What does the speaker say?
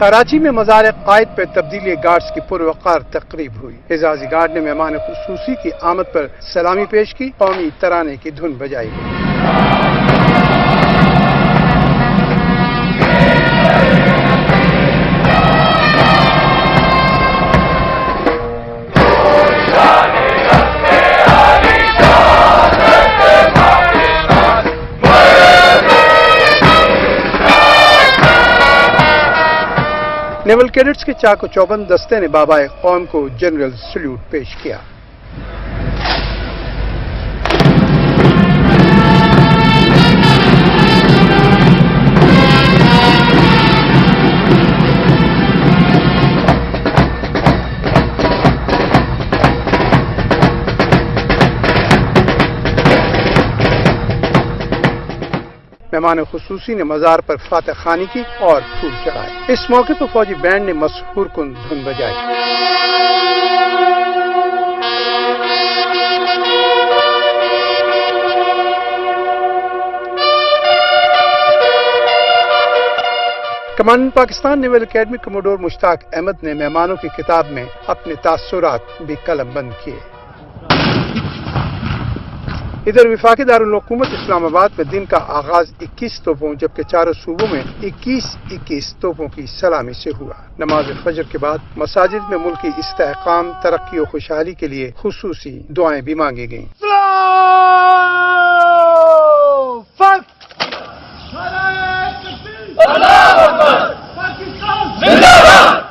کراچی میں مزار قائد پہ تبدیلی گارڈز کی پروقار تقریب ہوئی۔ اعزازی گارڈ نے مہمان خصوصی کی آمد پر سلامی پیش کی، قومی ترانے کی دھن بجائی گئی۔ نیول کیڈٹس کے چاق و چوبند دستے نے بابائے قوم کو جنرل سلیوٹ پیش کیا۔ مہمان خصوصی نے مزار پر فاتح خوانی کی اور پھول چڑھائے۔ اس موقع پر فوجی بینڈ نے مسحور کن دھن بجائی۔ Commandant Pakistan naval academy commodore Mushtaq Ahmed نے مہمانوں کی کتاب میں اپنے تاثرات بھی قلم بند کیے۔ ادھر وفاقی دارالحکومت اسلام آباد میں دن کا آغاز 21 توپوں جبکہ چاروں صوبوں میں 21 توپوں کی سلامی سے ہوا۔ نماز فجر کے بعد مساجد میں ملک کی استحکام، ترقی و خوشحالی کے لیے خصوصی دعائیں بھی مانگی گئیں۔